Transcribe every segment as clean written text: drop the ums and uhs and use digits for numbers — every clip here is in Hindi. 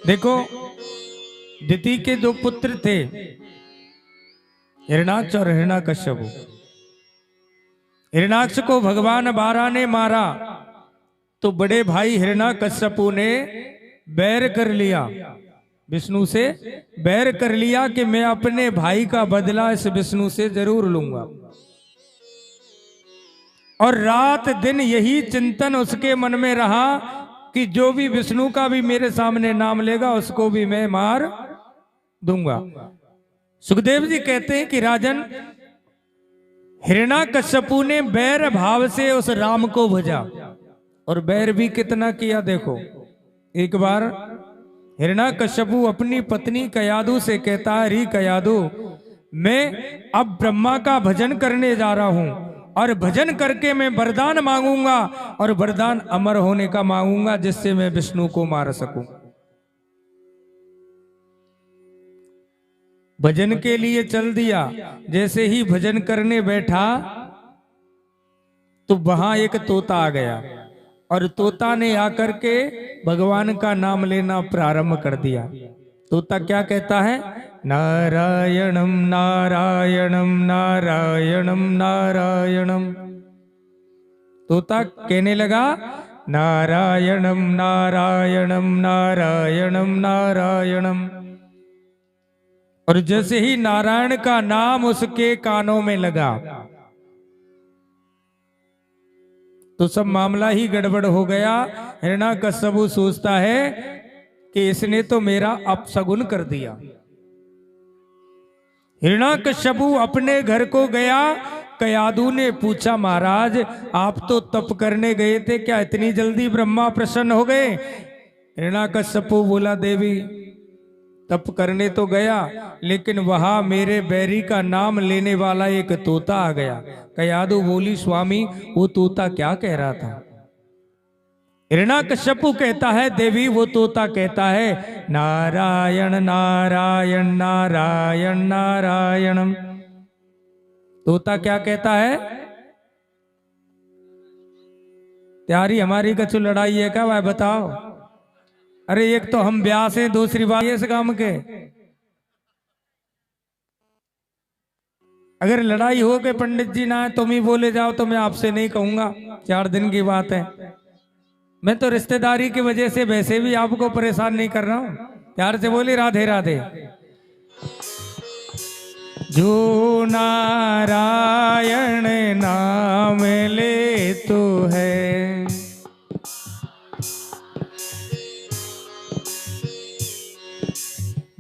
देखो, दिति के दो पुत्र थे, हिरणाक्ष और हिरणाकश्यप। हिरणाक्ष को भगवान बारा ने मारा तो बड़े भाई हिरणाकश्यपु ने बैर कर लिया, विष्णु से बैर कर लिया कि मैं अपने भाई का बदला इस विष्णु से जरूर लूंगा। और रात दिन यही चिंतन उसके मन में रहा कि जो भी विष्णु का भी मेरे सामने नाम लेगा उसको भी मैं मार दूंगा। सुखदेव जी कहते हैं कि राजन, हिरणाकश्यपु ने बैर भाव से उस राम को भजा, और बैर भी कितना किया देखो। एक बार हिरणाकश्यपु अपनी पत्नी कयादु से कहता है, री कयादु, मैं अब ब्रह्मा का भजन करने जा रहा हूं और भजन करके मैं वरदान मांगूंगा, और वरदान अमर होने का मांगूंगा जिससे मैं विष्णु को मार सकूं। भजन के लिए चल दिया। जैसे ही भजन करने बैठा तो वहां एक तोता आ गया, और तोता ने आकर के भगवान का नाम लेना प्रारंभ कर दिया। तोता क्या कहता है? नारायणम नारायणम नारायणम नारायणम। तोता कहने लगा, नारायणम नारायणम नारायणम नारायणम। और जैसे ही नारायण का नाम उसके कानों में लगा तो सब मामला ही गड़बड़ हो गया। हिरणाकश्यपु सोचता है कि इसने तो मेरा अपशगुन कर दिया। हिरणाकश्यपु अपने घर को गया। कयादु ने पूछा, महाराज आप तो तप करने गए थे, क्या इतनी जल्दी ब्रह्मा प्रसन्न हो गए? हिरणाकश्यपु बोला, देवी तप करने तो गया, लेकिन वहां मेरे बैरी का नाम लेने वाला एक तोता आ गया। कयादु बोली, स्वामी वो तोता क्या कह रहा था? हिरणाकश्यपु कहता है, देवी वो तोता कहता है, नारायण नारायण नारायण नारायणम। तोता क्या कहता है? त्यारी हमारी कछु लड़ाई है क्या? भाई बताओ। अरे एक तो हम ब्यास हैं, दूसरी बात इस काम के। अगर लड़ाई हो के पंडित जी ना तुम ही बोले जाओ तो मैं आपसे नहीं कहूंगा, 4 दिन की बात है। मैं तो रिश्तेदारी की वजह से वैसे भी आपको परेशान नहीं कर रहा हूं। प्यार से बोली, राधे राधे। जो नारायण नाम ले तो है,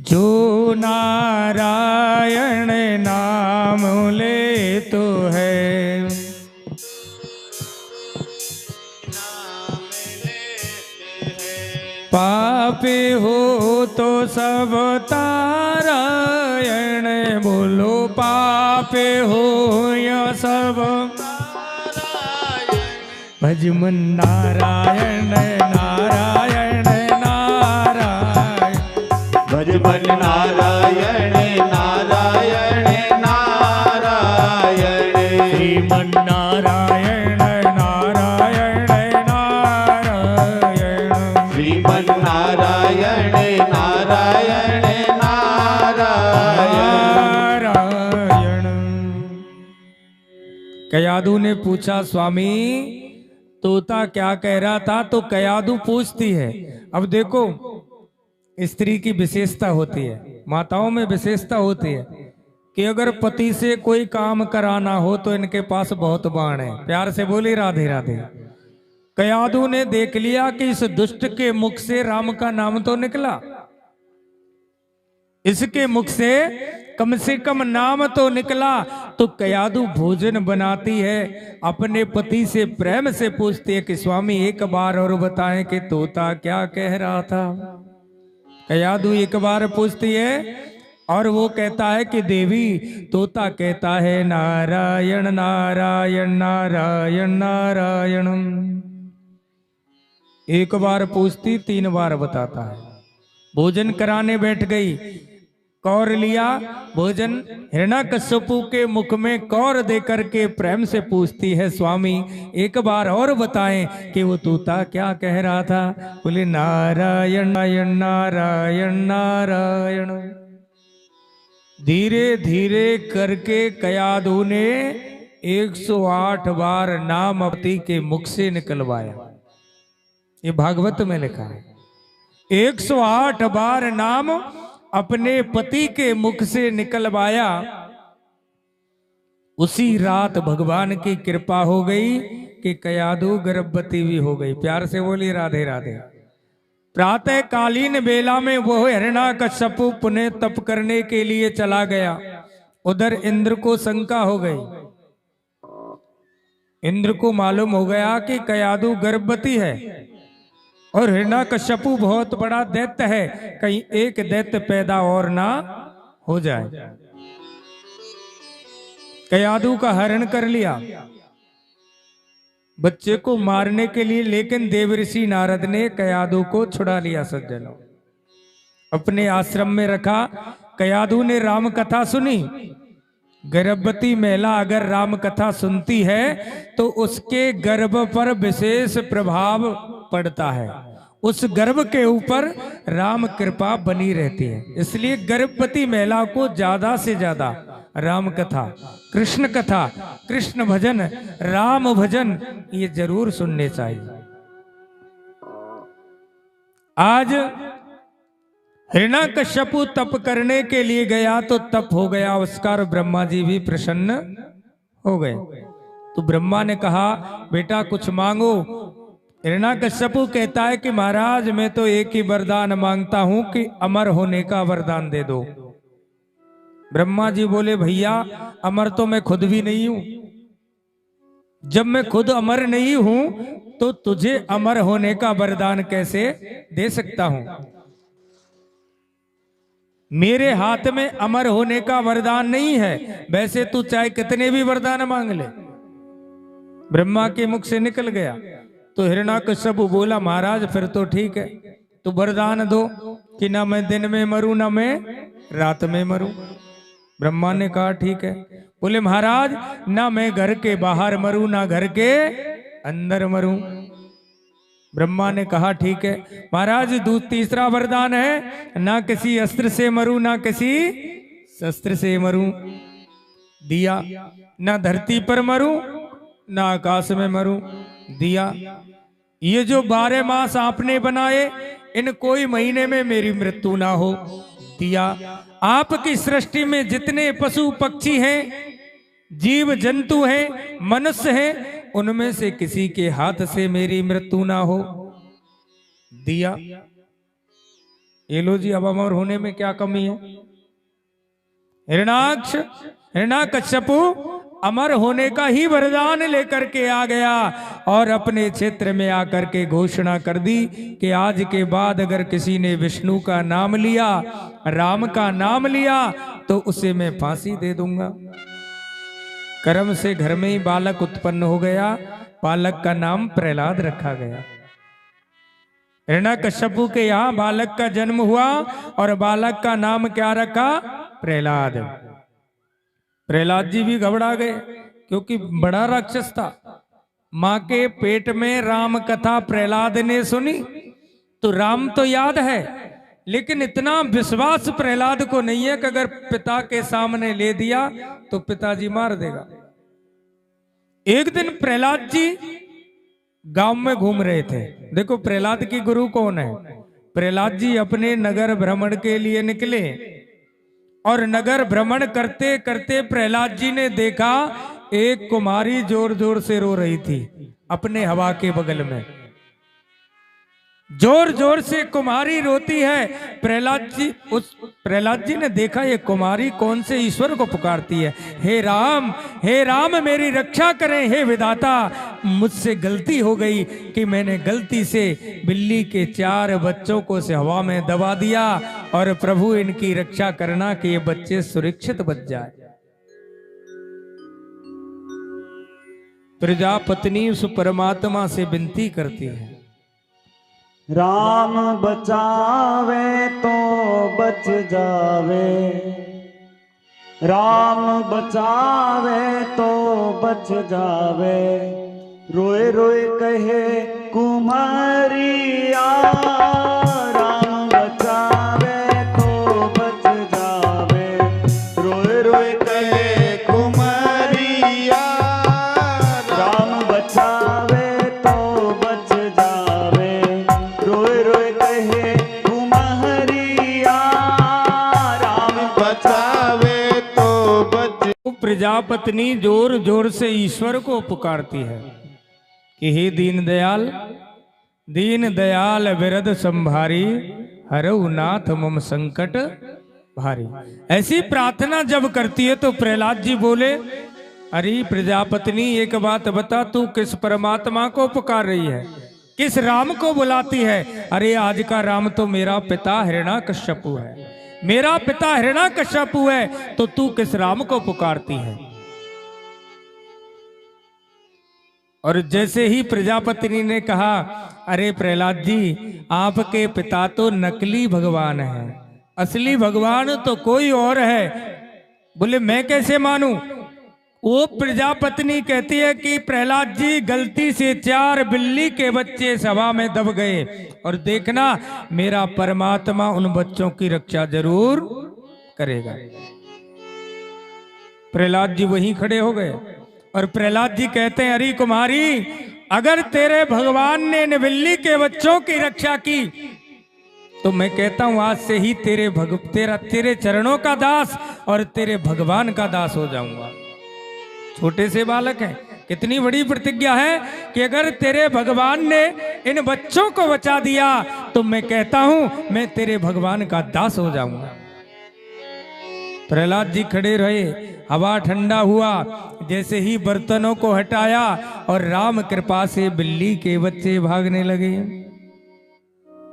जो नारायण नाम ले तो है, पापी हो तो सब तारायण बोलो, पापी हो या सब भजमन नारायण नारायण नारायण, भजमन नारायण नारायण नारायण, श्रीमन नारायण नारायण नारायण, श्रीमन नारायण नारायण नारायण। कयादु ने पूछा, स्वामी तोता क्या कह रहा था? तो कयादु पूछती है। अब देखो, स्त्री की विशेषता होती है, माताओं में विशेषता होती है कि अगर पति से कोई काम कराना हो तो इनके पास बहुत बाण है। प्यार से बोली, राधे राधे। कयादु ने देख लिया कि इस दुष्ट के मुख से राम का नाम तो निकला, इसके मुख से कम नाम तो निकला। तो कयादु भोजन बनाती है, अपने पति से प्रेम से पूछती है कि स्वामी एक बार और बताएं कि तोता क्या कह रहा था। कयादु एक बार पूछती है और वो कहता है कि देवी तोता कहता है, नारायण नारायण नारायण नारायणम। एक बार पूछती, 3 बार बताता है। भोजन कराने बैठ गई, कौर लिया भोजन। हिरण्याकश्यपु के मुख में कौर देकर के प्रेम से पूछती है, स्वामी एक बार और बताएं कि वो तोता क्या कह रहा था। बोले नारायण नारायण नारायण नारायण। धीरे धीरे करके कयाधु ने 108 बार नाम अपती के मुख से निकलवाया। ये भागवत में लिखा है, 108 बार नाम अपने पति के मुख से निकलवाया। उसी रात भगवान की कृपा हो गई कि कयाधु गर्भवती भी हो गई। प्यार से बोली राधे राधे। प्रातः कालीन बेला में वो हिरण्याकश्यपु पुनः तप करने के लिए चला गया। उधर इंद्र को शंका हो गई। इंद्र को मालूम हो गया कि कयाधु गर्भवती है और हिरण्याकश्यपु बहुत बड़ा दैत्य है, कहीं एक दैत्य पैदा और ना हो जाए। कयाधु का हरण कर लिया बच्चे को मारने के लिए, लेकिन देवऋषि नारद ने कयाधु को छुड़ा लिया। सज्जनों, अपने आश्रम में रखा। कयाधु ने राम कथा सुनी। गर्भवती महिला अगर राम कथा सुनती है तो उसके गर्भ पर विशेष प्रभाव पड़ता है, उस गर्भ के ऊपर राम कृपा बनी रहती है। इसलिए गर्भवती महिला को ज्यादा से ज्यादा राम कथा, कृष्ण कथा, कृष्ण भजन, राम भजन ये जरूर सुनने चाहिए। आज हिरण्याकश्यपु तप करने के लिए गया तो तप हो गया उसका, और ब्रह्मा जी भी प्रसन्न हो गए। तो ब्रह्मा ने कहा बेटा कुछ मांगो। हिरण्याकश्यपु कहता है कि महाराज मैं तो एक ही वरदान मांगता हूं कि अमर होने का वरदान दे दो। ब्रह्मा जी बोले भैया अमर तो मैं खुद भी नहीं हूं। जब मैं खुद अमर नहीं हूं तो तुझे अमर होने का वरदान कैसे दे सकता हूं। मेरे हाथ में अमर होने का वरदान नहीं है। वैसे तू चाहे कितने भी वरदान मांग ले। ब्रह्मा के मुख से निकल गया। तो हिरण्याकश्यपु बोला महाराज फिर तो ठीक है, तो वरदान दो कि ना मैं दिन में मरूं ना मैं रात में मरूं। ब्रह्मा ने कहा ठीक है। बोले महाराज ना मैं घर के बाहर मरूं ना घर के अंदर मरूं। ब्रह्मा ने कहा ठीक है। महाराज तीसरा वरदान है ना किसी अस्त्र से मरूं ना किसी शस्त्र से मरूं। दिया। ना धरती पर मरूं ना आकाश में मरूं। दिया। ये जो 12 मास आपने बनाए इन कोई महीने में मेरी मृत्यु ना हो। दिया। आपकी सृष्टि में जितने पशु पक्षी हैं, जीव जंतु हैं, मनुष्य हैं, उनमें से किसी के हाथ से मेरी मृत्यु ना हो। दिया। ये लो जी, अब अमर होने में क्या कमी है। हिरण्याकश्यपु अमर होने का ही वरदान लेकर के आ गया और अपने क्षेत्र में आकर के घोषणा कर दी कि आज के बाद अगर किसी ने विष्णु का नाम लिया, राम का नाम लिया, तो उसे मैं फांसी दे दूंगा। कर्म से घर में ही बालक उत्पन्न हो गया। बालक का नाम प्रहलाद रखा गया। हिरण्याकश्यपु के यहाँ बालक का जन्म हुआ और बालक का नाम क्या रखा? प्रहलाद। प्रहलाद जी भी घबरा गए क्योंकि बड़ा राक्षस था। माँ के पेट में राम कथा प्रहलाद ने सुनी तो राम तो याद है, लेकिन इतना विश्वास प्रहलाद को नहीं है कि अगर पिता के सामने ले दिया तो पिताजी मार देगा। एक दिन प्रहलाद जी गांव में घूम रहे थे। देखो प्रहलाद की गुरु कौन है। प्रहलाद जी अपने नगर भ्रमण के लिए निकले और नगर भ्रमण करते करते प्रहलाद जी ने देखा एक कुमारी जोर जोर से रो रही थी अपने हवा के बगल में। जोर जोर से कुमारी रोती है। प्रहलाद जी ने देखा ये कुमारी कौन से ईश्वर को पुकारती है। हे राम मेरी रक्षा करें। हे विधाता, मुझसे गलती हो गई कि मैंने गलती से बिल्ली के 4 बच्चों को से हवा में दबा दिया और प्रभु इनकी रक्षा करना कि ये बच्चे सुरक्षित बच जाए। प्रजापत्नी उस परमात्मा से विनती करती है, राम बचावे तो बच जावे, राम बचावे तो बच जावे, रोए रोए कहे कुमारिया, राम बचावे तो बच जावे, रोए रोए कहे कुमारिया, राम बचावे तो बच जावे, रोए रोए कहे कुमारिया, राम बचावे तो बच। प्रजापत्नी जोर जोर से ईश्वर को पुकारती है कि हे दीन दयाल, दीन दयाल विरद संभारी, हरऊ नाथ मम संकट भारी। ऐसी प्रार्थना जब करती है तो प्रहलाद जी बोले, अरे प्रजापत्नी एक बात बता, तू किस परमात्मा को पुकार रही है, किस राम को बुलाती है? अरे आज का राम तो मेरा पिता हिरण्याकश्यपु है, मेरा पिता हिरण्याकश्यपु है, तो तू किस राम को पुकारती है? और जैसे ही प्रजापति ने कहा, अरे प्रहलाद जी, आपके पिता तो नकली भगवान है, असली भगवान तो कोई और है। बोले मैं कैसे मानूं? वो प्रजापत्नी कहती है कि प्रहलाद जी, गलती से 4 बिल्ली के बच्चे सभा में दब गए, और देखना मेरा परमात्मा उन बच्चों की रक्षा जरूर करेगा। प्रहलाद जी वहीं खड़े हो गए और प्रहलाद जी कहते हैं, अरे कुमारी, अगर तेरे भगवान ने इन बिल्ली के बच्चों की रक्षा की तो मैं कहता हूं आज से ही तेरे चरणों का दास और तेरे भगवान का दास हो जाऊंगा। छोटे से बालक हैं, कितनी बड़ी प्रतिज्ञा है कि अगर तेरे भगवान ने इन बच्चों को बचा दिया तो मैं कहता हूं मैं तेरे भगवान का दास हो जाऊंगा। प्रहलाद जी खड़े रहे, हवा ठंडा हुआ, जैसे ही बर्तनों को हटाया और राम कृपा से बिल्ली के बच्चे भागने लगे।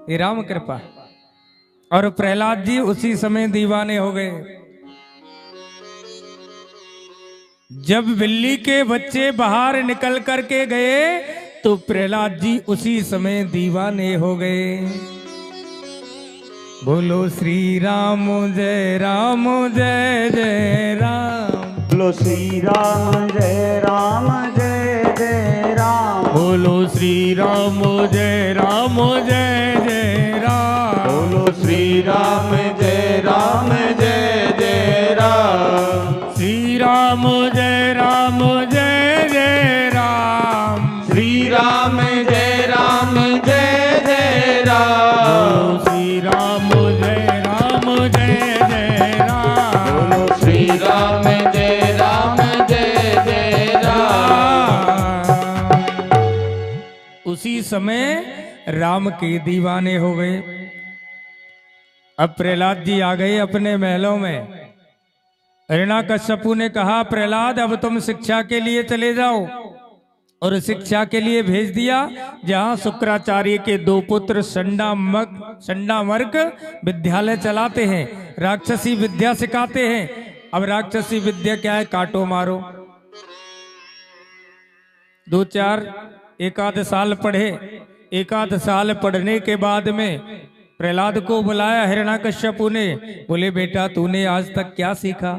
ये राम कृपा। और प्रहलाद जी उसी समय दीवाने हो गए। जब बिल्ली के बच्चे बाहर निकल करके गए तो प्रहलाद जी उसी समय दीवाने हो गए। बोलो श्री राम जय राम, जय जय राम। बोलो श्री राम जय राम, जय जय राम। बोलो श्री राम जय राम, जय जय राम। बोलो श्री राम जय राम, जय जय राम। श्री राम जय राम, जय जय राम। श्री राम जय राम, जय जय राम। श्री राम जय राम, जय जय राम। बोलो श्री राम जय राम, जय जय राम। उसी समय राम के दीवाने हो गए। अब प्रहलाद जी आ गए अपने महलों में। हिरण्याकश्यपु ने कहा, प्रहलाद अब तुम शिक्षा के लिए चले जाओ, और शिक्षा के लिए भेज दिया जहां शुक्राचार्य के 2 पुत्र संडामर्क विद्यालय चलाते हैं, राक्षसी विद्या सिखाते हैं। अब राक्षसी विद्या क्या है? काटो मारो। 2-4 1-8 साल पढ़े। 1-8 साल पढ़ने के बाद में प्रहलाद को बुलाया हिरण्याकश्यपु ने। बोले बेटा तूने आज तक क्या सीखा?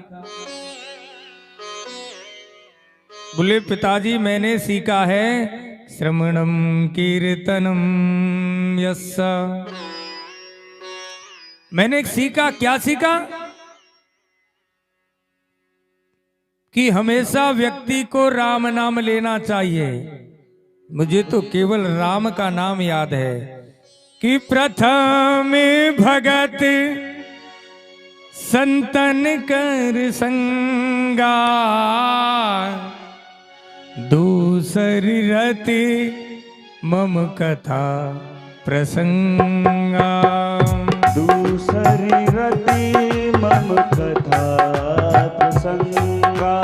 बोले पिताजी मैंने सीखा है श्रवणम कीर्तनम यस्स। मैंने सीखा, क्या सीखा? कि हमेशा व्यक्ति को राम नाम लेना चाहिए। मुझे तो केवल राम का नाम याद है कि प्रथम भगत संतन कर संगा, दूसरी रति मम कथा प्रसंगा। दूसरी रति मम कथा प्रसंगा।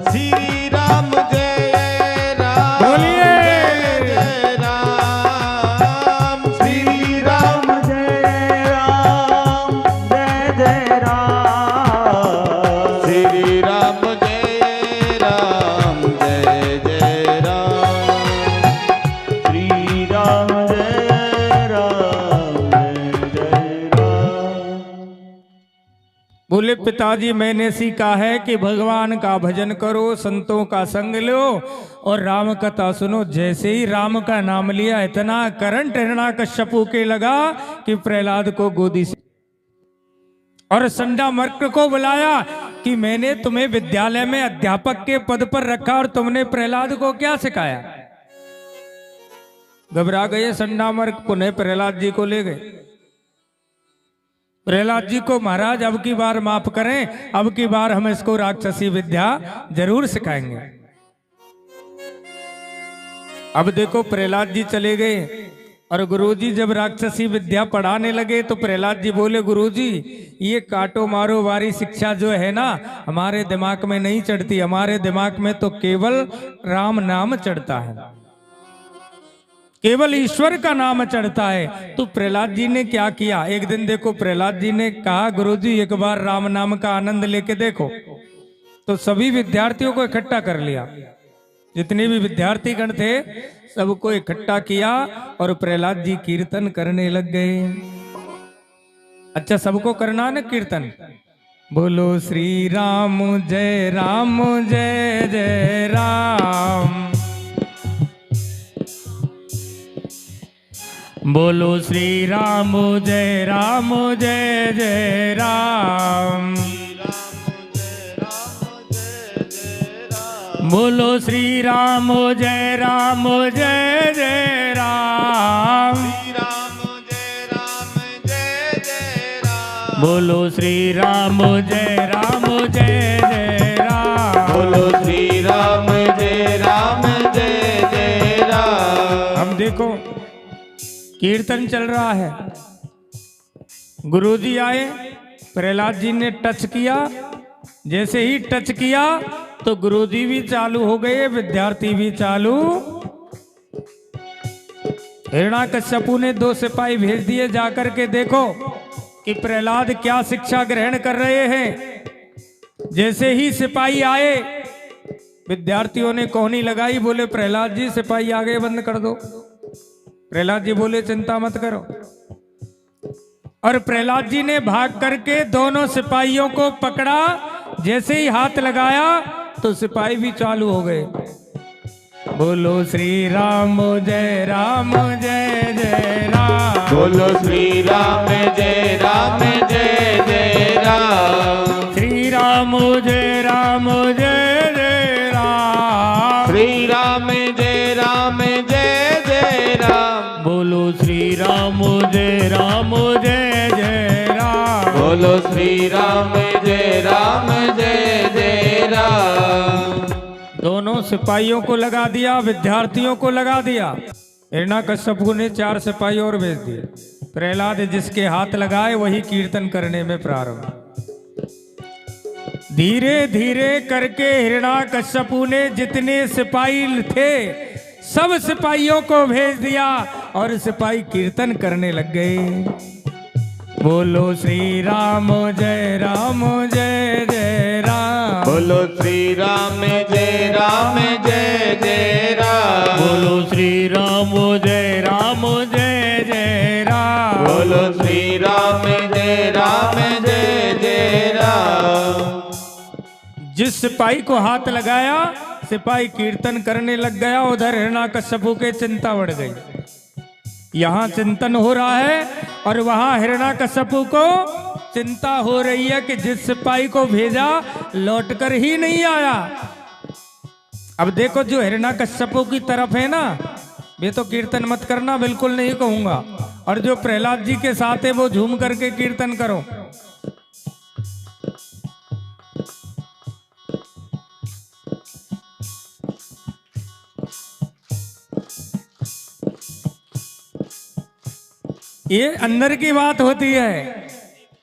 श्री राम जय राम, बोलिए। जय राम। श्री राम जय राम, जय जय राम। श्री राम जय राम, जय जय राम। श्री राम जय बोले पिताजी मैंने सीखा है कि भगवान का भजन करो, संतों का संग लो और राम कथा सुनो। जैसे ही राम का नाम लिया इतना करंट हिरण्याकश्यपु के लगा कि प्रहलाद को गोदी से और संडामर्क को बुलाया कि मैंने तुम्हें विद्यालय में अध्यापक के पद पर रखा और तुमने प्रहलाद को क्या सिखाया। घबरा गए संडामर्क, पुनः प्रहलाद जी को ले गए। प्रहलाद जी को महाराज अब की बार माफ करें, अब की बार हम इसको राक्षसी विद्या जरूर सिखाएंगे। अब देखो प्रहलाद जी चले गए और गुरुजी जब राक्षसी विद्या पढ़ाने लगे तो प्रहलाद जी बोले गुरुजी ये काटो मारो वारी शिक्षा जो है ना हमारे दिमाग में नहीं चढ़ती, हमारे दिमाग में तो केवल राम नाम चढ़ता है, केवल ईश्वर का नाम चढ़ता है। तो प्रहलाद जी ने क्या किया, एक दिन देखो प्रहलाद जी ने कहा गुरुजी एक बार राम नाम का आनंद लेके देखो। तो सभी विद्यार्थियों को इकट्ठा कर लिया, जितने भी विद्यार्थी गण थे सबको इकट्ठा किया और प्रहलाद जी कीर्तन करने लग गए। अच्छा सबको करना ना कीर्तन, बोलो श्री राम जय जय राम, बोलो श्री राम जय जय राम, बोलो श्री राम जय जय राम, बोलो श्री राम जय जय राम, बोलो श्री राम जय राम। हम देखो कीर्तन चल रहा है, गुरुजी आए, प्रहलाद जी ने टच किया, जैसे ही टच किया तो गुरुजी भी चालू हो गए, विद्यार्थी भी चालू। हिरण्याकश्यपु ने 2 सिपाही भेज दिए जाकर के देखो कि प्रहलाद क्या शिक्षा ग्रहण कर रहे हैं। जैसे ही सिपाही आए विद्यार्थियों ने कोहनी लगाई, बोले प्रहलाद जी सिपाही आगे बंद कर दो। प्रहलाद जी बोले चिंता मत करो, और प्रहलाद जी ने भाग करके दोनों सिपाहियों को पकड़ा। जैसे ही हाथ लगाया तो सिपाही भी चालू हो गए, बोलो श्री राम जय जय राम, बोलो श्री राम जय जय राम, श्री राम जय जय राम, श्री राम जय जय राम, बोलो श्री राम जय जय राम, बोलो श्री राम जय जय राम। दोनों सिपाहियों को लगा दिया, विद्यार्थियों को लगा दिया। हिरण्याकश्यपु ने 4 सिपाही और भेज दिए। प्रहलाद जिसके हाथ लगाए वही कीर्तन करने में प्रारंभ। धीरे धीरे करके हिरण्याकश्यपु ने जितने सिपाही थे सब सिपाहियों को भेज दिया और सिपाही कीर्तन करने लग गए। बोलो श्री राम जय जय राम, बोलो श्री राम जय जय राम, बोलो श्री राम जय जय राम, बोलो श्री राम जय जय राम। जिस सिपाही को हाथ लगाया सिपाही कीर्तन करने लग गया, उधर हिरण्याकश्यपु के चिंता बढ़ गई। यहाँ चिंतन हो रहा है और वहां हिरण्याकश्यपु को चिंता हो रही है कि जिस सिपाही को भेजा लौटकर ही नहीं आया। अब देखो जो हिरण्याकश्यपु की तरफ है ना, वे तो कीर्तन मत करना, बिल्कुल नहीं कहूंगा, और जो प्रहलाद जी के साथ है वो झूम करके कीर्तन करो। ये अंदर की बात होती है,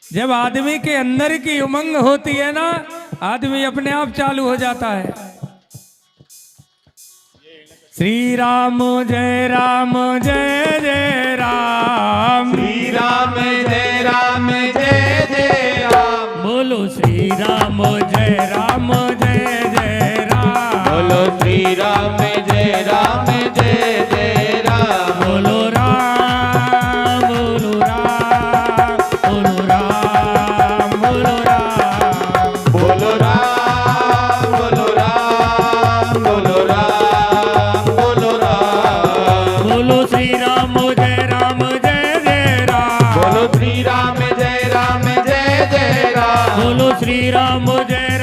जब आदमी के अंदर की उमंग होती है ना, आदमी अपने आप चालू हो जाता है। श्री राम जय जय राम, श्री राम जय जय राम, बोलो श्री राम जय जय राम, बोलो श्री राम जय जय राम, बोलो राम बोलो राम बोलो राम बोलो राम। राम जय जय राम। बोलो श्री राम जय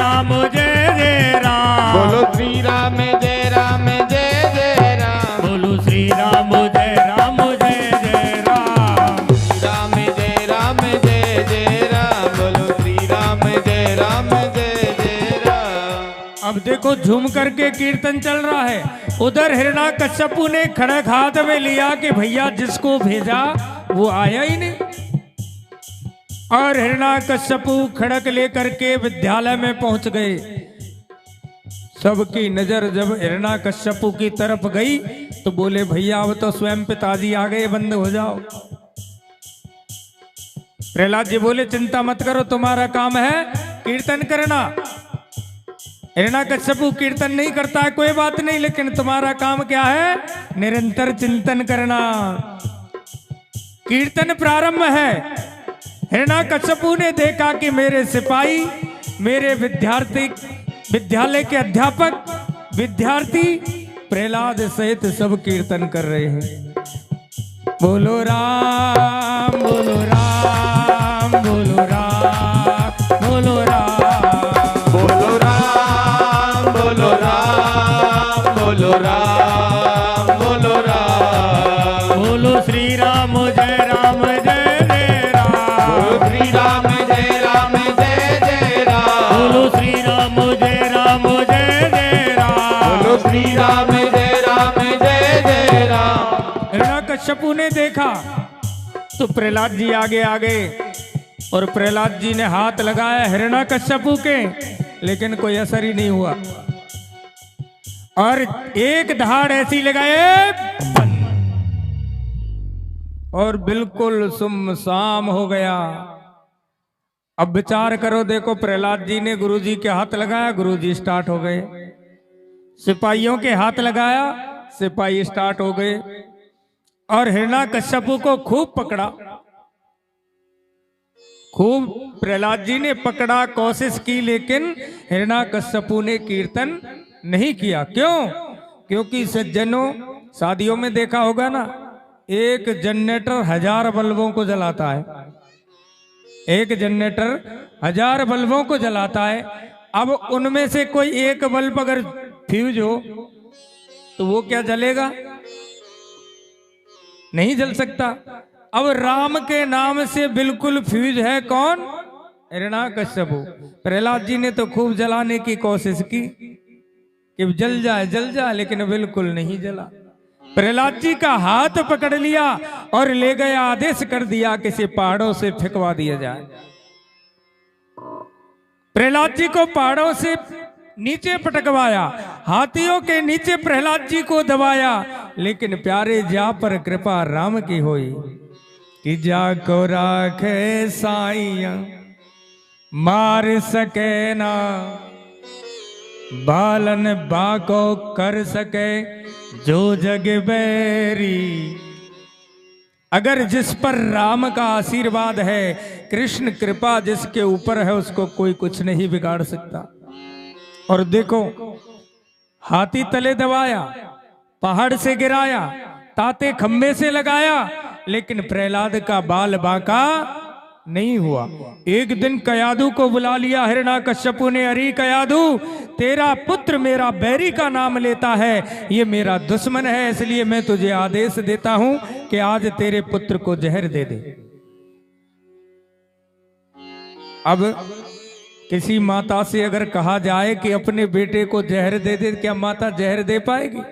जय राम। बोलो श्री राम जय जय राम। बोलो श्री राम जय जय राम। राम जय जय राम। बोलो श्री राम जय जय राम। अब देखो झूम करके कीर्तन चल रहा है। उधर हिरण्याकश्यपु ने खड़क हाथ में लिया कि भैया जिसको भेजा वो आया ही नहीं। और हिरण्याकश्यपु खड़क लेकर के विद्यालय में पहुंच गए। सबकी नजर जब हिरण्याकश्यपु की तरफ गई तो बोले भैया अब तो स्वयं पिताजी आ गए, बंद हो जाओ। प्रहलाद जी बोले चिंता मत करो, तुम्हारा काम है कीर्तन करना। हिरण्याकश्यपु कीर्तन नहीं करता है कोई बात नहीं, लेकिन तुम्हारा काम क्या है? निरंतर चिंतन करना। कीर्तन प्रारंभ है। हिरण्याकश्यपु ने देखा कि मेरे सिपाही, मेरे विद्यार्थी, विद्यालय के अध्यापक, विद्यार्थी प्रहलाद सहित सब कीर्तन कर रहे हैं। बोलो राम बोलो राम बोलो राम बोलो राम बोलो राम बोलो राम बोलो राम बोलो राम। बोलो श्री राम जय जय राम। बोलो श्री राम जय जय राम। बोलो श्री राम जय जय राम। बोलो श्री राम जय जय राम। हिरण्याकश्यपु ने देखा तो प्रहलाद जी आगे आ गए और प्रहलाद जी ने हाथ लगाया हिरण्याकश्यपु के, लेकिन कोई असर ही नहीं हुआ। और एक दहाड़ ऐसी लगाए और बिल्कुल सुमसाम हो गया। अब विचार करो, देखो प्रहलाद जी ने गुरुजी के हाथ लगाया, गुरुजी स्टार्ट हो गए। सिपाहियों के हाथ लगाया, सिपाही स्टार्ट हो गए। और हिरण्याकश्यपु को खूब पकड़ा, खूब प्रहलाद जी ने पकड़ा, कोशिश की, लेकिन हिरण्याकश्यपु ने कीर्तन नहीं किया। क्यों? क्योंकि सज्जनों, शादियों में देखा होगा ना, एक जनरेटर 1000 बल्बों को जलाता है। एक जनरेटर 1000 बल्बों को जलाता है। अब उनमें से कोई एक बल्ब अगर फ्यूज हो तो वो क्या जलेगा? नहीं जल सकता। अब राम के नाम से बिल्कुल फ्यूज है कौन? हिरण्याकश्यपु। प्रहलाद जी ने तो खूब जलाने की कोशिश की कि जल जाए, लेकिन बिल्कुल नहीं जला। प्रहलाद जी का हाथ पकड़ लिया और ले गया, आदेश कर दिया कि इसे पहाड़ों से फेंकवा दिया जाए। प्रहलाद जी को पहाड़ों से नीचे पटकवाया, हाथियों के नीचे प्रहलाद जी को दबाया, लेकिन प्यारे जा पर कृपा राम की होई कि जा को राखे साईं मार सके ना, बालन बाको कर सके जो जग बैरी। अगर जिस पर राम का आशीर्वाद है, कृष्ण कृपा जिसके ऊपर है, उसको कोई कुछ नहीं बिगाड़ सकता। और देखो, हाथी तले दबाया, पहाड़ से गिराया, ताते खंबे से लगाया, लेकिन प्रहलाद का बाल बाका नहीं हुआ। एक दिन कयादू को बुला लिया हिरण्याकश्यपु ने। अरे कयादू, तेरा पुत्र मेरा बैरी का नाम लेता है, ये मेरा दुश्मन है, इसलिए मैं तुझे आदेश देता हूं कि आज तेरे पुत्र को जहर दे दे। अब किसी माता से अगर कहा जाए कि अपने बेटे को जहर दे दे, क्या माता जहर दे पाएगी?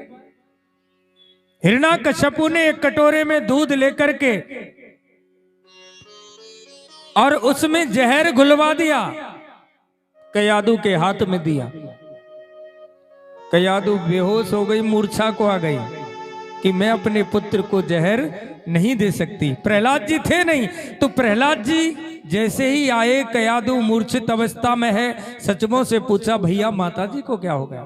हिरण्याकश्यपु ने एक कटोरे में दूध लेकर के और उसमें जहर घुलवा दिया, कयादू के हाथ में दिया। कयादू बेहोश हो गई, मूर्छा को आ गई कि मैं अपने पुत्र को जहर नहीं दे सकती। प्रहलाद जी थे नहीं, तो प्रहलाद जी जैसे ही आए, कयादू मूर्छित अवस्था में है, सचमुच से पूछा भैया माता जी को क्या हो गया?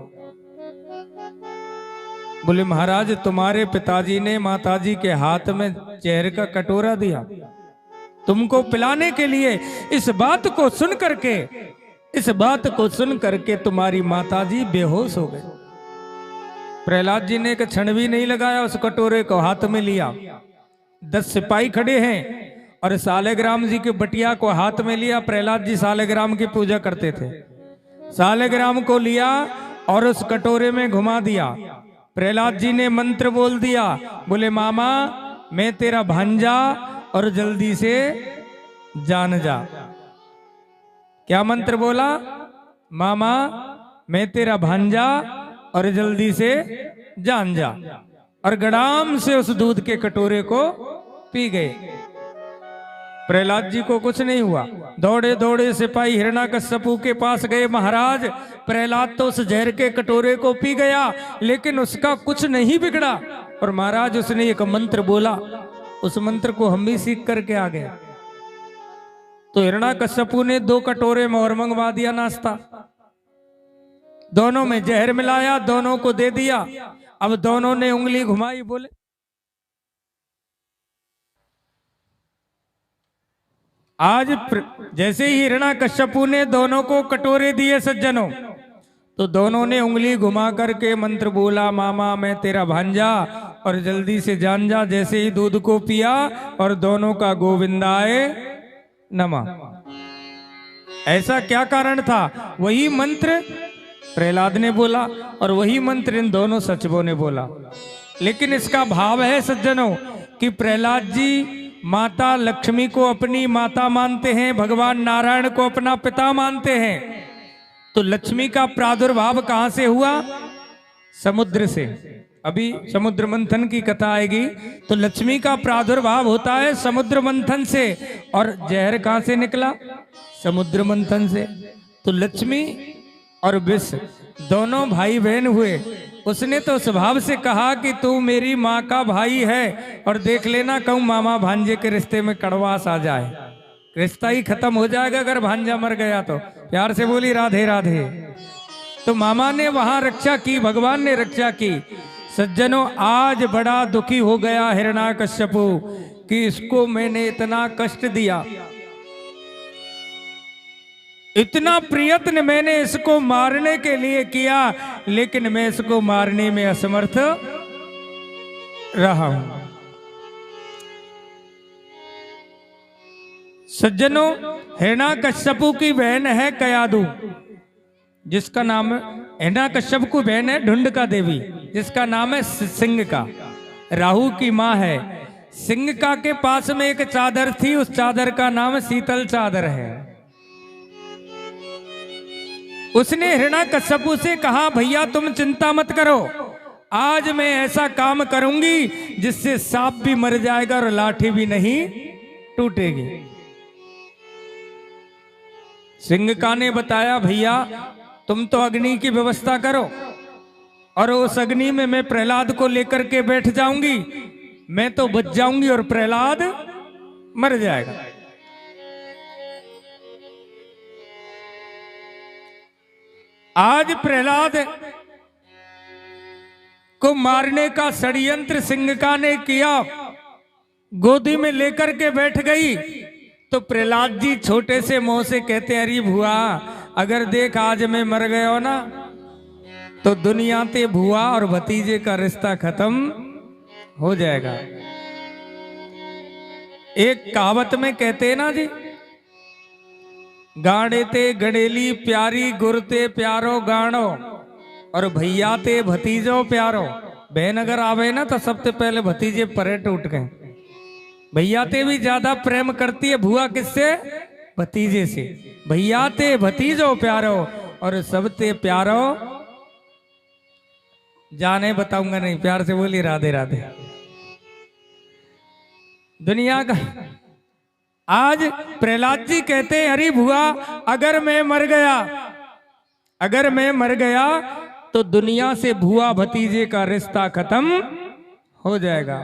बोले महाराज, तुम्हारे पिताजी ने माताजी के हाथ में जहर का कटोरा दिया तुमको पिलाने के लिए। इस बात को सुन करके तुम्हारी माताजी बेहोश हो गई। प्रहलाद जी ने एक क्षण भी नहीं लगाया, उस कटोरे को हाथ में लिया। 10 सिपाही खड़े हैं और सालेग्राम जी के बटिया को हाथ में लिया। प्रहलाद जी सालेग्राम की पूजा करते थे। सालेग्राम को लिया और उस कटोरे में घुमा दिया। प्रहलाद जी ने मंत्र बोल दिया, बोले मामा मैं तेरा भांजा और जल्दी से जान जा। क्या मंत्र बोला? मामा मैं तेरा भांजा और जल्दी से जान जा। और गड़ाम से उस दूध के कटोरे को पी गए। प्रहलाद जी को कुछ नहीं हुआ। दौड़े दौड़े सिपाही हिरण्याकश्यपु के पास गए, महाराज प्रहलाद तो उस जहर के कटोरे को पी गया लेकिन उसका कुछ नहीं बिगड़ा। और महाराज उसने एक मंत्र बोला, उस मंत्र को हम भी सीख करके आ गए। तो हिरण्याकश्यपु ने 2 कटोरे में और मंगवा दिया नाश्ता। दोनों में जहर मिलाया, दोनों को दे दिया। अब दोनों ने उंगली घुमाई, बोले आज जैसे ही हिरण्याकश्यपु ने दोनों को कटोरे दिए सज्जनों, तो दोनों ने उंगली घुमा करके मंत्र बोला, मामा मैं तेरा भांजा और जल्दी से जान जा। जैसे ही दूध को पिया और दोनों का गोविंदाय नमः। ऐसा क्या कारण था? वही मंत्र प्रहलाद ने बोला और वही मंत्र इन दोनों सचिवों ने बोला। लेकिन इसका भाव है सज्जनों कि प्रहलाद जी माता लक्ष्मी को अपनी माता मानते हैं, भगवान नारायण को अपना पिता मानते हैं। तो लक्ष्मी का प्रादुर्भाव कहां से हुआ? समुद्र से। अभी समुद्र मंथन की कथा आएगी तो लक्ष्मी का प्रादुर्भाव होता है समुद्र मंथन से। और जहर कहां से निकला? समुद्र मंथन से। तो लक्ष्मी और विष दोनों भाई बहन हुए। उसने तो स्वभाव से कहा कि तू मेरी माँ का भाई है और देख लेना कहूँ मामा भांजे के रिश्ते में कड़वास आ जाए, रिश्ता ही खत्म हो जाएगा अगर भांजा मर गया तो। प्यार से बोली राधे राधे। तो मामा ने वहां रक्षा की, भगवान ने रक्षा की। सज्जनों आज बड़ा दुखी हो गया हिरण्याकश्यपु कि इसको मैंने इतना कष्ट दिया, इतना प्रयत्न मैंने इसको मारने के लिए किया लेकिन मैं इसको मारने में असमर्थ रहा हूं। सज्जनों हिरण्याकश्यपु की बहन है कयादु, जिसका नाम हिरण्याकश्यप की बहन है ढुंढका देवी, जिसका नाम है सिंहका, राहु की मां है। सिंहका के पास में एक चादर थी, उस चादर का नाम शीतल चादर है। उसने हिरण्याकश्यपु से कहा, भैया तुम चिंता मत करो, आज मैं ऐसा काम करूंगी जिससे सांप भी मर जाएगा और लाठी भी नहीं टूटेगी। सिंहका ने बताया, भैया तुम तो अग्नि की व्यवस्था करो और उस अग्नि में मैं प्रहलाद को लेकर के बैठ जाऊंगी, मैं तो बच जाऊंगी और प्रहलाद मर जाएगा। आज प्रहलाद को मारने का षड्यंत्र सिंहका ने किया, गोदी में लेकर के बैठ गई। तो प्रहलाद जी छोटे से मुंह से कहते, अरे भुआ अगर देख आज मैं मर गया हो ना तो दुनिया ते भुआ और भतीजे का रिश्ता खत्म हो जाएगा। एक कहावत में कहते हैं ना जी, गाड़े ते गड़ेली प्यारी गुरते प्यारो गाणो और भैया ते भतीजो प्यारो। बहन अगर आवे ना तो सबसे पहले भतीजे परेट उठ गए। भैया ते भी ज्यादा प्रेम करती है भुआ किससे? भतीजे से। भैया ते भतीजो प्यारो और सबते प्यारो जाने बताऊंगा नहीं, प्यार से बोली राधे राधे। दुनिया का आज प्रहलाद जी कहते हैं, अरे भुआ अगर मैं मर गया तो दुनिया से भुआ भतीजे का रिश्ता खत्म हो जाएगा।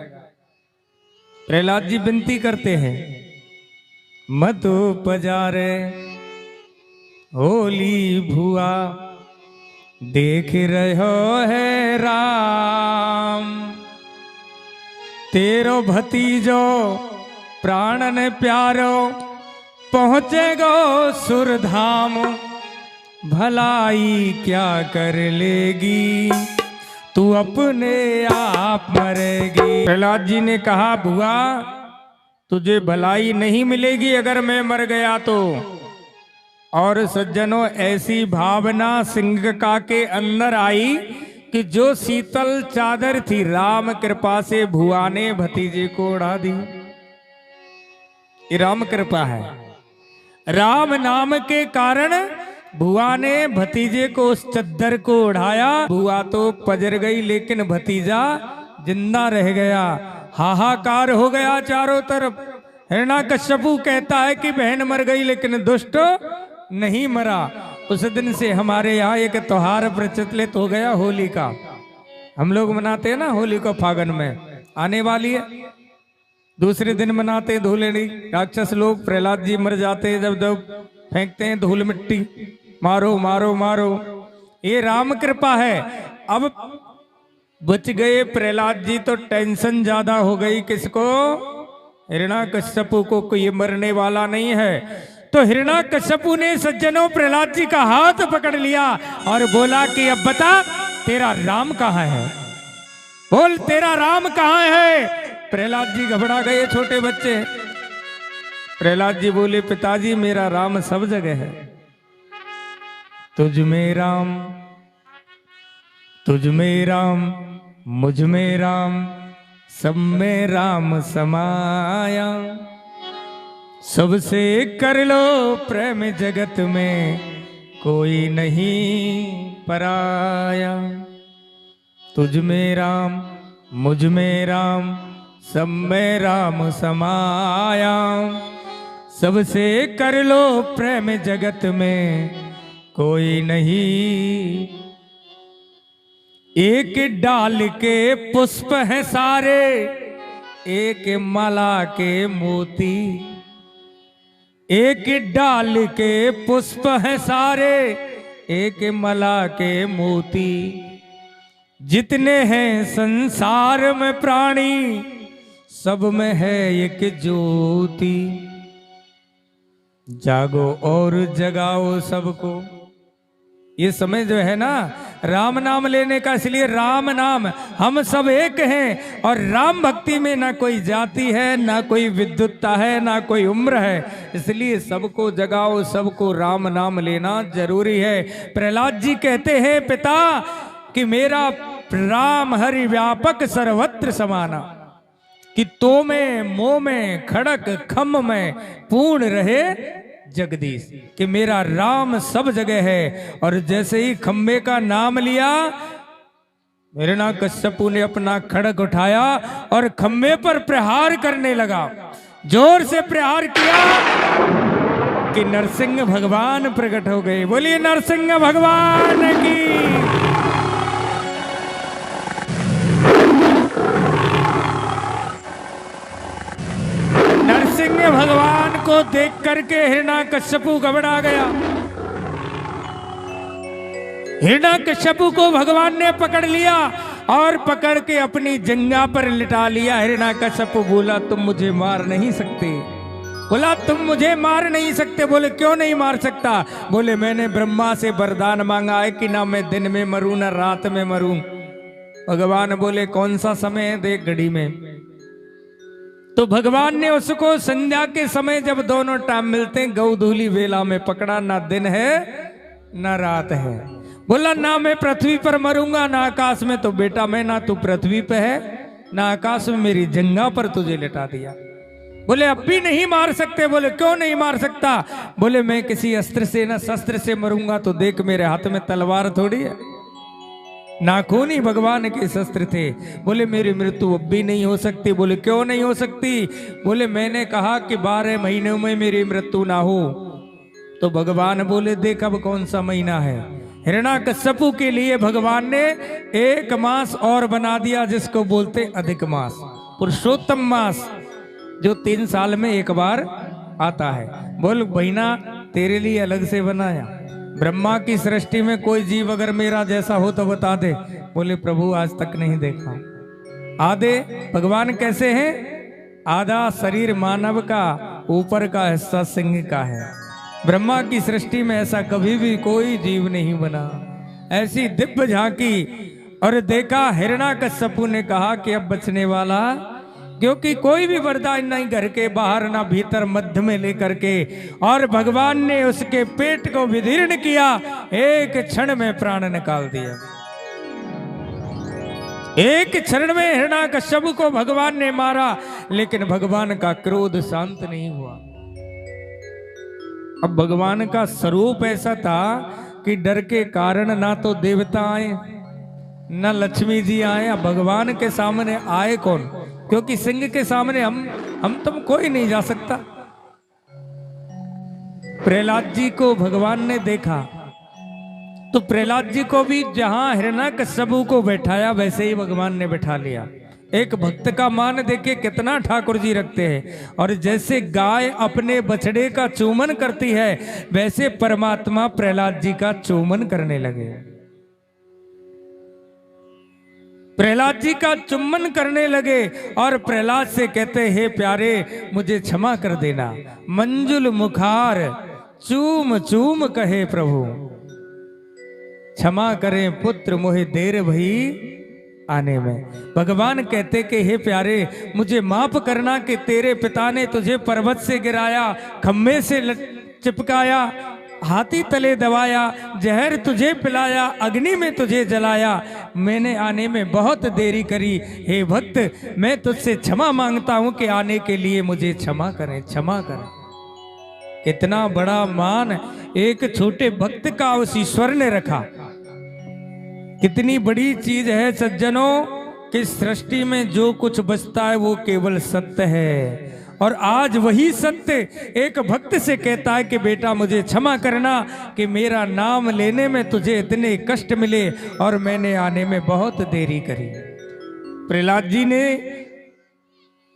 प्रहलाद जी विनती करते हैं, मत पजारे होली भुआ देख रहो है राम, तेरो भतीजो प्राणन प्यारो पहुँचेगो सुरधाम, भलाई क्या कर लेगी तू अपने आप मरेगी। प्रहलाद जी ने कहा, बुआ तुझे भलाई नहीं मिलेगी अगर मैं मर गया तो। और सज्जनों, ऐसी भावना सिंघका के अंदर आई कि जो शीतल चादर थी राम कृपा से भुआ ने भतीजे को उड़ा दी। ये राम कृपा है। राम नाम के कारण भुआ ने भतीजे को उस चद्दर को उड़ाया। भुआ तो पजर गई लेकिन भतीजा जिंदा रह गया। हाहाकार हो गया चारों तरफ। हिरण्याकश्यपु कहता है कि बहन मर गई लेकिन दुष्ट नहीं मरा। उस दिन से हमारे यहाँ एक त्योहार प्रचलित हो गया, होली का। हम लोग मनाते हैं ना होली को, फागुन में आने वाली है। दूसरे दिन मनाते हैं धूलेड़ी। राक्षस लोग, प्रहलाद जी मर जाते हैं जब जब फेंकते हैं धूल मिट्टी, मारो मारो मारो। ये राम कृपा है। अब बच गए प्रहलाद जी तो टेंशन ज्यादा हो गई किसको? हिरण्याकश्यपु को। कोई मरने वाला नहीं है। तो हिरण्याकश्यपु ने सज्जनों प्रहलाद जी का हाथ पकड़ लिया और बोला कि अब बता तेरा राम कहाँ है, बोल तेरा राम कहाँ है। प्रहलाद जी घबरा गए, छोटे बच्चे। प्रहलाद जी बोले पिताजी मेरा राम सब जगह है। तुझ में राम, तुझ में राम, मुझ में राम, सब में राम समाया। सबसे कर लो प्रेम जगत में कोई नहीं पराया। तुझ में राम, मुझ में राम, सब में राम समाया। सबसे कर लो प्रेम जगत में कोई नहीं। एक डाल के पुष्प हैं सारे, एक माला के मोती। एक डाल के पुष्प हैं सारे, एक माला के मोती। जितने हैं संसार में प्राणी, सब में है एक ज्योति। जागो और जगाओ सबको। ये समय जो है ना राम नाम लेने का, इसलिए राम नाम, हम सब एक हैं। और राम भक्ति में ना कोई जाति है, ना कोई विद्वत्ता है, ना कोई उम्र है। इसलिए सबको जगाओ, सबको राम नाम लेना जरूरी है। प्रहलाद जी कहते हैं पिता कि मेरा राम हरि व्यापक सर्वत्र समाना, कि तो में मोह में खड़क खम में पूर्ण रहे जगदीश, कि मेरा राम सब जगह है। और जैसे ही खम्बे का नाम लिया, हिरण्याकश्यपु ने अपना खड़ग उठाया और खम्बे पर प्रहार करने लगा। जोर से प्रहार किया कि नरसिंह भगवान प्रकट हो गए। बोलिए नरसिंह भगवान की। नरसिंह भगवान को देख करके हिरण्याकश्यपु घबरा गया। हिरण्याकश्यपु को भगवान ने पकड़ लिया और पकड़ के अपनी जंघा पर लिटा लिया। हिरण्याकश्यपु बोला तुम मुझे मार नहीं सकते। बोला तुम मुझे मार नहीं सकते। बोले क्यों नहीं मार सकता? बोले मैंने ब्रह्मा से वरदान मांगा है कि ना मैं दिन में मरूं ना रात में मरूं। भगवान बोले कौन सा समय है, देख घड़ी में। तो भगवान ने उसको संध्या के समय, जब दोनों टाइम मिलते हैं, गौधूली वेला में पकड़ा। ना दिन है ना रात है। बोला ना मैं पृथ्वी पर मरूंगा ना आकाश में। तो बेटा मैं, ना तू पृथ्वी पे है ना आकाश में, मेरी जंघा पर तुझे लिटा दिया। बोले अब भी नहीं मार सकते। बोले क्यों नहीं मार सकता? बोले मैं किसी अस्त्र से ना शस्त्र से मरूंगा। तो देख मेरे हाथ में तलवार थोड़ी है, नाखून ही भगवान के शस्त्र थे। बोले मेरी मृत्यु अब भी नहीं हो सकती। बोले क्यों नहीं हो सकती? बोले मैंने कहा कि 12 महीनों में मेरी मृत्यु ना हो। तो भगवान बोले देख अब कौन सा महीना है। हिरण्याकश्यपु के लिए भगवान ने 1 मास और बना दिया, जिसको बोलते अधिक मास, पुरुषोत्तम मास, जो 3 साल में एक बार आता है। बोल बहिना तेरे लिए अलग से बनाया। ब्रह्मा की सृष्टि में कोई जीव अगर मेरा जैसा हो तो बता दे। बोले प्रभु आज तक नहीं देखा। आधे भगवान कैसे हैं? आधा शरीर मानव का, ऊपर का हिस्सा सिंह का है। ब्रह्मा की सृष्टि में ऐसा कभी भी कोई जीव नहीं बना। ऐसी दिव्य झांकी। और देखा हिरण्याकश्यपु ने कहा कि अब बचने वाला क्योंकि कोई भी वरदान नहीं घर के बाहर ना भीतर मध्य में लेकर के, और भगवान ने उसके पेट को विदीर्ण किया, एक क्षण में प्राण निकाल दिया। एक क्षण में हिरण्यकश्यप को भगवान ने मारा, लेकिन भगवान का क्रोध शांत नहीं हुआ। अब भगवान का स्वरूप ऐसा था कि डर के कारण ना तो देवता आए ना लक्ष्मी जी आए। अब भगवान के सामने आए कौन? क्योंकि सिंह के सामने हम तुम कोई नहीं जा सकता। प्रहलाद जी को भगवान ने देखा तो प्रहलाद जी को भी जहां हिरण्यकश्यप को बैठाया वैसे ही भगवान ने बैठा लिया। एक भक्त का मान देखे कितना ठाकुर जी रखते हैं। और जैसे गाय अपने बछड़े का चूमन करती है, वैसे परमात्मा प्रहलाद जी का चूमन करने लगे। प्रहलाद जी का चुम्बन करने लगे और प्रहलाद से कहते, हे प्यारे मुझे क्षमा कर देना। मंजुल मुखार चूम चूम कहे प्रभु, क्षमा करें पुत्र मोहे देर भई आने में। भगवान कहते कि हे प्यारे मुझे माफ करना कि तेरे पिता ने तुझे पर्वत से गिराया, खम्भे से चिपकाया, हाथी तले दबाया, जहर तुझे पिलाया, अग्नि में तुझे जलाया, मैंने आने में बहुत देरी करी। हे भक्त मैं तुझसे क्षमा मांगता हूं कि आने के लिए मुझे क्षमा करें, क्षमा करें। कितना बड़ा मान एक छोटे भक्त का उस ईश्वर ने रखा। कितनी बड़ी चीज है सज्जनों कि सृष्टि में जो कुछ बचता है वो केवल सत्य है। और आज वही सत्य एक भक्त से कहता है कि बेटा मुझे क्षमा करना कि मेरा नाम लेने में तुझे इतने कष्ट मिले और मैंने आने में बहुत देरी करी। प्रहलाद जी ने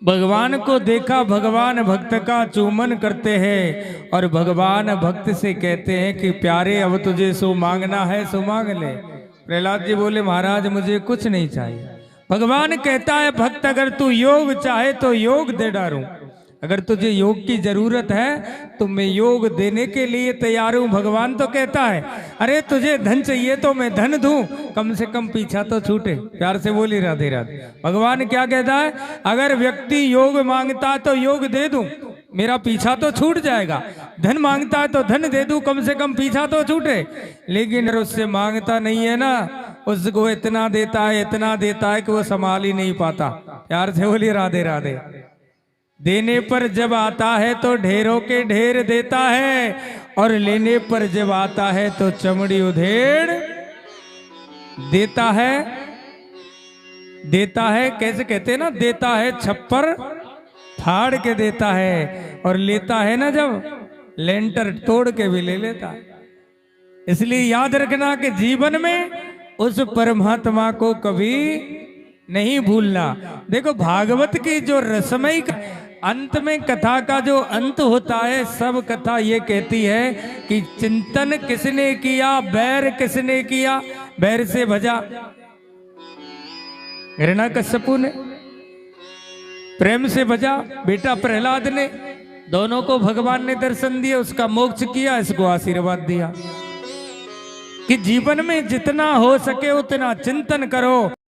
भगवान को देखा, भगवान भक्त का चूमन करते हैं और भगवान भक्त से कहते हैं कि प्यारे अब तुझे सो मांगना है सो मांग ले। प्रहलाद जी बोले महाराज मुझे कुछ नहीं चाहिए। भगवान कहता है भक्त अगर तू योग चाहे तो योग दे डालूं, अगर तुझे योग की जरूरत है तो मैं योग देने के लिए तैयार हूं। भगवान तो कहता है अरे तुझे धन चाहिए तो मैं धन दूं, कम से कम पीछा तो छूटे। प्यार से बोली राधे राधे। भगवान क्या कहता है, अगर व्यक्ति योग मांगता है तो योग दे दूं, मेरा पीछा तो छूट जाएगा। धन मांगता है तो धन दे दूं, कम से कम पीछा तो छूटे। लेकिन अगर उससे मांगता नहीं है ना, उसको इतना देता है इतना देता है कि वो संभाल ही नहीं पाता। प्यार से बोली राधे राधे। देने पर जब आता है तो ढेरों के ढेर देता है, और लेने पर जब आता है तो चमड़ी उधेड़ देता है। देता है कैसे कहते हैं ना, देता है छप्पर फाड़ के देता है, और लेता है ना जब लेंटर तोड़ के भी ले लेता है। इसलिए याद रखना कि जीवन में उस परमात्मा को कभी नहीं भूलना। देखो भागवत की जो रसमयी अंत में कथा का जो अंत होता है, सब कथा ये कहती है कि चिंतन किसने किया, बैर किसने किया। बैर से भजा हिरण्यकश्यप ने, प्रेम से भजा बेटा प्रहलाद ने। दोनों को भगवान ने दर्शन दिया, उसका मोक्ष किया, इसको आशीर्वाद दिया कि जीवन में जितना हो सके उतना चिंतन करो।